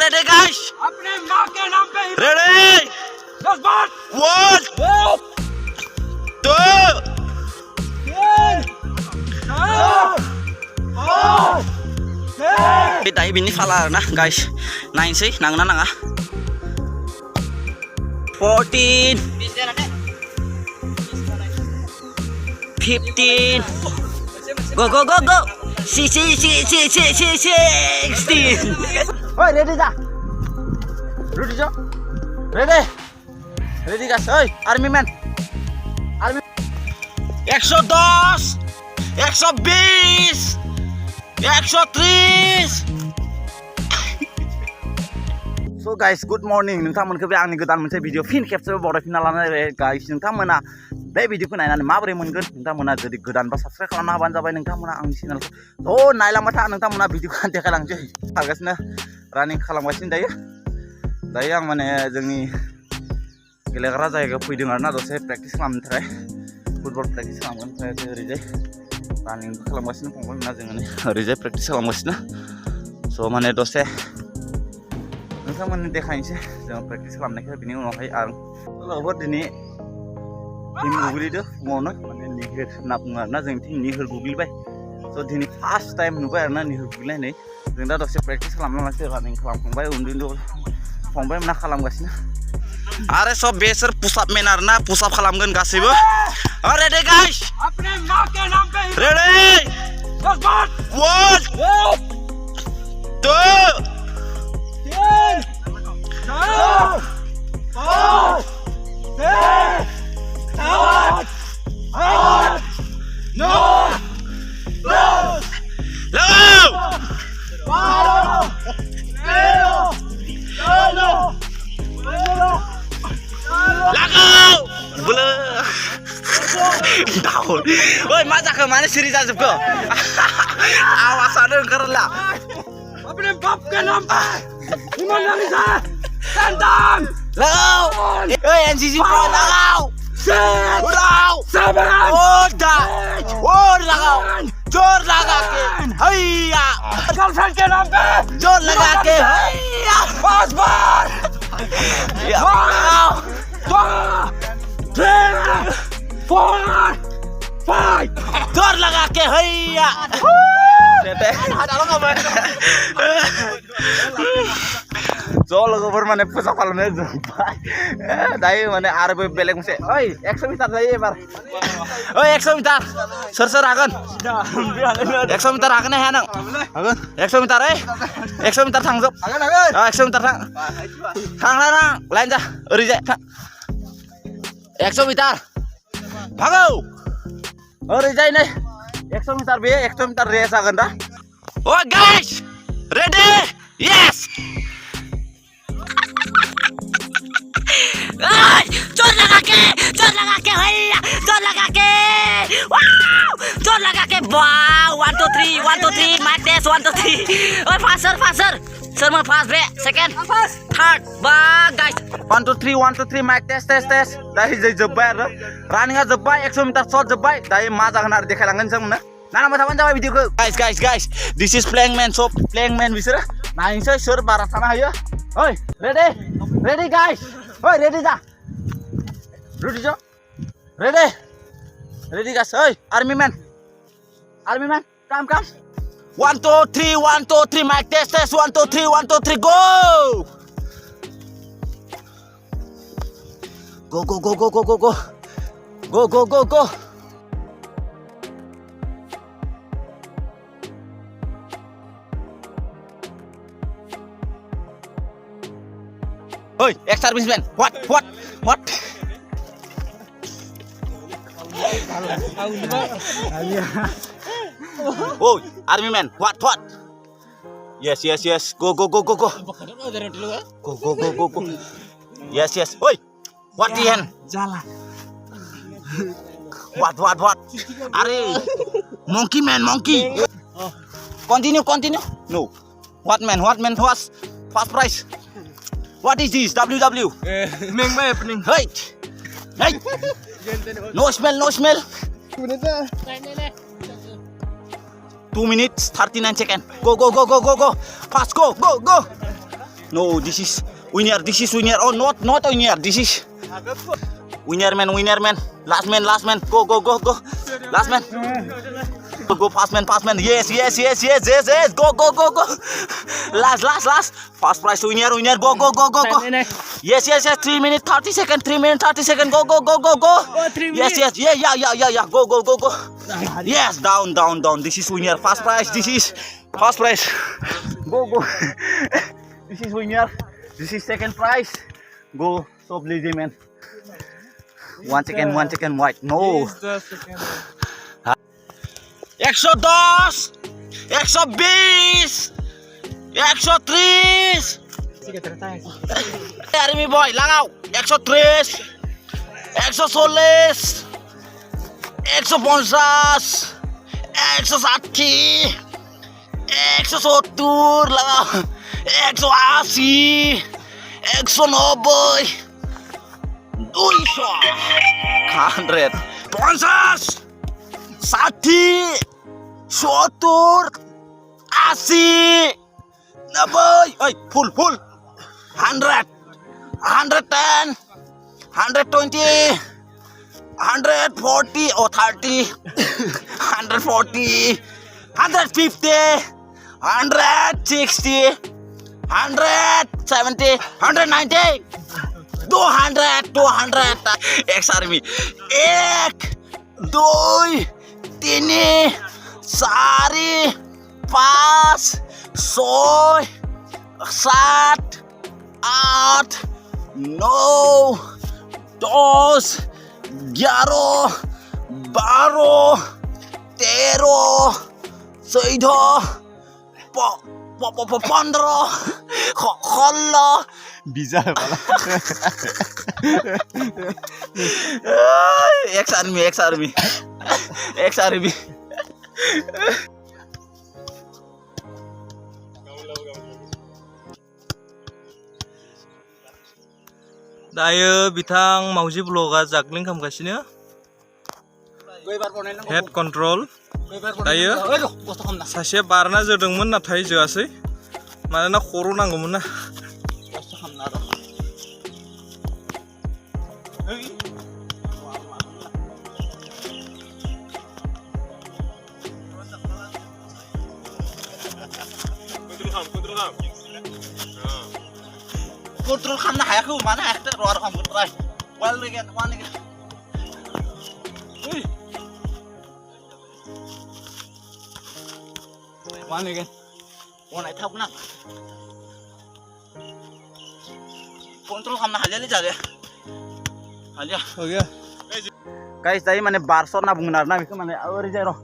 ready guys? अपने माँ के नाम पे Ready? 10 बार 1, 2, 3. Dahi bini falar na guys. 9 sih, nang na nga. 14, 15. Go go go go. 16. Oi, ready dah? Ready jo? Ready? Ready guys, oi, army man. Army 110, 120, 130. So guys, good morning. नोंथांमोनखौ बे आंनि गोदान मोनसे video fin खेबसेबो बरायफिनना लानाय guys. नोंथांमोना बे भिडिअखौ नायनानै माबोरै मोनगोन? नोंथांमोना जुदि गोदान बा साबस्क्राइब खालामना होबानो जाबाय नोंथांमोना आंनि चेनेलखौ नायलांबाय था नोंथांमोना भिडिअखौ देखायलांसै खारगासिनो रानिं खालामगासिनो दायो आं माने जोंनि गेलेग्रा जायगायाव फैदों आरोना दसे प्रेक्टिस खालामनो थाखाय फुटबल प्रेक्टिस खालामगोन ओमफ्राय ओरैजाय रानिंबो खालामगासिनो फंबायमोना जोङो ओरैजाय प्रेक्टिस खालामगासिनो स' माने दसे नोंथांमोननो देखायनोसै जों प्रेक्टिस खालामनायखौ बिनि उनावहाय आं लोगोफोर दिनै टीम गोग्लैदो फुङावनो माने निहिर होनना बुङो आरोना जोंनिथिं निहिर गोग्लैबाय स' दिनै फार्स्ट टाइम नुबाय आरोना निहिर गोग्लैनाय जों दा दसे प्रेक्टिस खालामलांनोसै रानिं खालामखांबाय उन्दै फंबायमोना खालामगासिनो आरो सब बेसोर पुसआप मेन आरोना पुसआप खालामगोन गासैबो रेडी गाइस अपने माँ के नाम पे रेडी 10 बार 1 2 Woi, masa kemana sih Riza Zubko? Awas ada yang lah. अपने बाप के नाम पे Himalaya tentang Lau, NCC Pro lau, lau, sabar udah lau, jor lagakin, haiya, girlfriend के नाम पे jor lagakin, haiya, 5 बार ya, 2 3 4 5 jor lagakin, haiya. So लोगोफोर माने फुजा खालामनाय जोबबाय दायो माने आरो बेलेग मोनसे ओइ 100 मिटार जायो एबार ओइ 100 मिटार सोर हागोन 100 मिटार हागोन ना हाया नों हागोन 100 मिटार 100 मिटार थांजोब हागोन 100 मिटार थां लाइन जा ओरैजाय थां 100 मिटार भागौ ओरैजाय नै 100 मिटार बे 100 मिटार रेस जागोन दा ओ गाइस रेडी यस जोर लगा के भैया जोर लगा के वाओ 1 2 3 माइक टेस्ट 1 2 3 और फास्टर सर मैं फास्ट बे सेकंड थर्ड बा गाइस 1 2 3 माइक टेस्ट दायो जै जोबबाय आरो रानिंआ जोबबाय 100 मिटार शॉट जोबबाय दायो मा जागोन आरो देखायलांगोन जों मोननो नानामा थाबानो जाबाय भिडिअखौ guys this is playing man so playing man बिसोर नायनोसै सोर बारा थानो हायो ओइ रेडी गाइस ओइ रेडी जा रेडी गाइस ओइ army man come 1 2 3 mike test 1 2 3 go Oi, ex-serviceman. What? Oh, army man. What? Yes. Go. Go. Yes. Oi. What Ian? jalan What? Are monkey man. Continue. No. What man? Fast price. What is this? WW. Meng happening. Hey. No smell. 2 minutes 39 seconds. Go. Fast go. No, this is winner. This is winner. Oh, not winner. This is winner man. Last man. Go. Last man. Go fast man. Yes. Go. Last. Fast price winner. Go. Yes. 3 minutes 30 seconds. Go. 3 Yes. Yeah. Go. Yes, down. This is winner. Fast price. This is fast price. Go. This is winner. This is second prize. Go. So lazy man. 1 second white. No. 110, 120, 130. Army boy, langaw. 103, 140, 150, 160, 170, langaw. 180, 190, 200, 50, 60, 70, 80, 90. Oi, full. 100, 110, 120, 140 or 30, 140, 150, 160, 170, 190, 200. Ex-army. 1, 2, 3, 4, 5, 6, 7, 8, 9, 10, 11, 12, 13, 14, 15, 16. Bisa pala. Ex-army. Dayo bitang Mauji vloga juggling खालामगासिनो head control dayo सासे बारना जोदोंमोन नाथाय जोआसै मानोना खर' नांगौमोन ना Kontrol खालामनो हायाखै मानो हायाखै र' खालामगोन ट्राय वान again one थाब ना kontrol खालामनो हालियालै जाले हालिया गाइस दायो माने बारस' होनना बुंगोन आरोना बेखौ माने ओरैजाय र'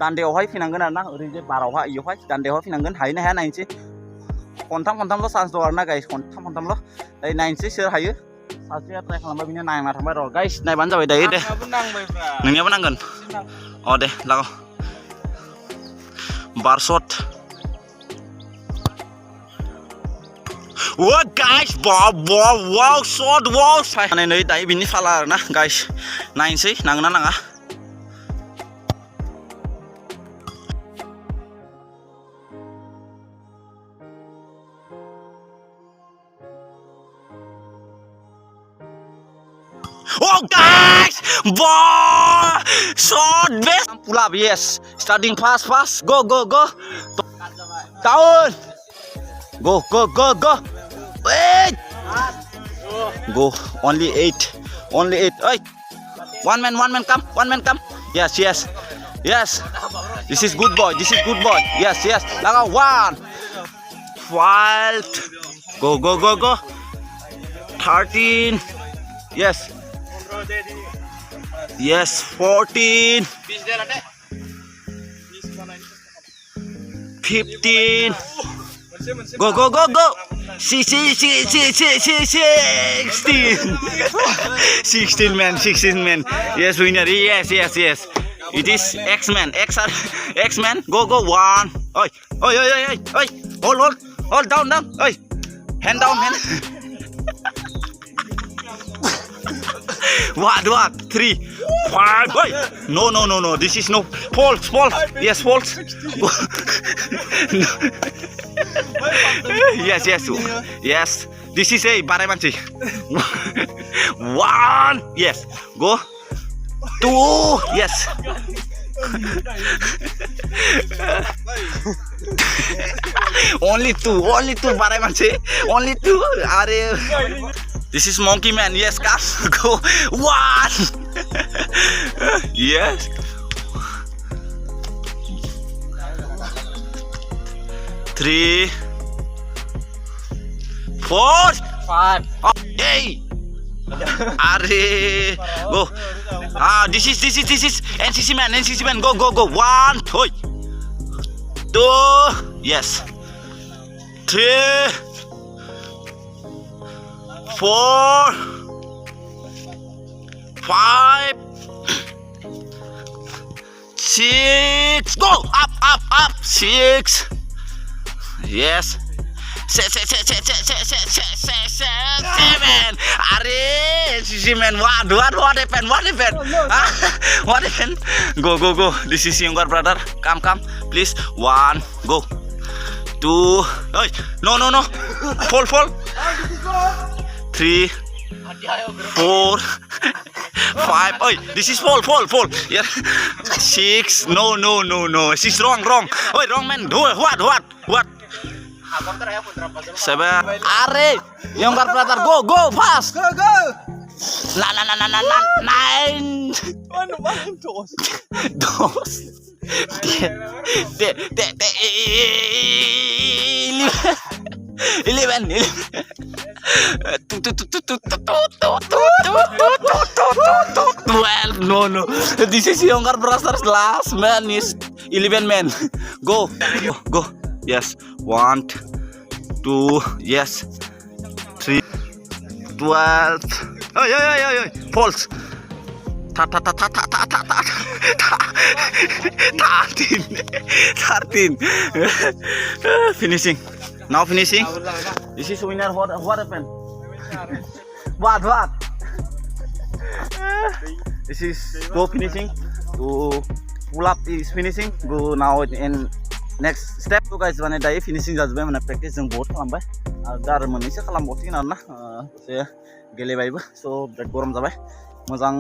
दान्दायावहाय फैनांगोन आरोना ओरैजाय बारावहाय इयावहाय दान्दायावहाय फैनांगोन हायोना हाया नायनोसै खनथामल' चान्स दं आरोना गाइस खनथामल' दायो नायनोसै सोर हायो सासेया ट्राय खालामबा बिनो नांना थांबाय र' गाइस नायबानो जाबाय दायो दे नोंनियाबो नांगोन अ दे लागाव बारस'ट What guys, wow, shot, wow. Này nơi đấy bên pha là na guys. Này sih, nang na. Oh guys, wow, shot best. Pulap yes. Starting fast. Go. Down. Go. Wait. Go. Only 8. Hey. One man come. Yes. This is good boy. Yes. Now 1. 12. Go. 13. Yes. 14. 15. Go. 16. 16 man. Yes, winner. Yes. It is X-Man. X-Man. Go. 1. Oi. Hold down. Oi. Hand down. What? 3, 5. Wait. No. This is no. False. Yes, false. Yes. This is a barai manci. 1. Yes. Go. 2. Yes. Only two barai manci. Only 2. Are. This is monkey man. Yes, guys. Go. 1. Yes. 3, 4, 5. Hey. Are. Go. This is NCC man. Go. 1. 2. Yes. 3, 4, 5, 6. Go up. 6. Yes. 7. Are NCC man. What happened? What happened? Go. This is younger brother. Come. Please. 1. Go. 2. No. Fall. 3, 4, 5. This is fall. Yeah. 6. No. This is wrong. Wrong man. Do what? 7. Are younger brother. Go fast. Go. 9. Ano ba yung dos? 11. No. This is younger brother's last man is 11 men. Go. Yes. 1, 2. Yes. 3, 12. False. 13. Finishing. Now finishing. This is winner. What happened? What? This is go finishing. To pull up is finishing. Go now in next step. So guys, when I finishing जाजोबबाय माने practice जों बहुत खालामबाय आरो मोननैसो खालामबावसिगोन आरोना एसे गेलेबायबो स' बिराद गरम जाबाय मोजां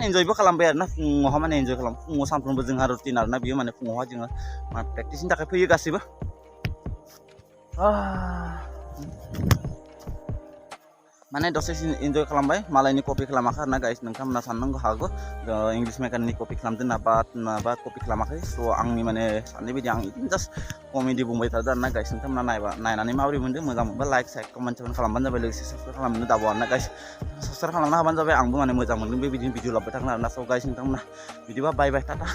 एन्जयबो खालामबाय आरोना फुङावहा माने एन्जय खालाम फुङाव सानफ्रोमबो जोंहा रुटिन आरोना बियो माने फुङावहा जोङो माने प्रेक्टिसनि थाखाय फैयो गासैबो माने दसे एन्जय खालामबाय मालायनि कपि खालामाखै आरोना गाइस नोंथांमोना साननांगौ हागौ इंलिश मेकारनि कपि खालामदों ना बा कपि खालामाखै स' आंनि माने साननाय बायदि आं इदिनो जास्ट कमेडि बुंबाय थादों आरोना गाइस नोंथांमोना नायनानै माबोरै मोनदों मोजां मोनबा लाइक कमेन्ट खालामबानो जाबाय लोगोसे साबस्क्राइब खालामनो दाबाव आरोना गाइस साबस्क्राइब खालामना होबानो जाबाय आंबो माने मोजां मोनदों बे बिदिनो भिडिअ लाबोबाय थागोन आरोना स' गाइस नोंथांमोना बिदिबा बाय टाटा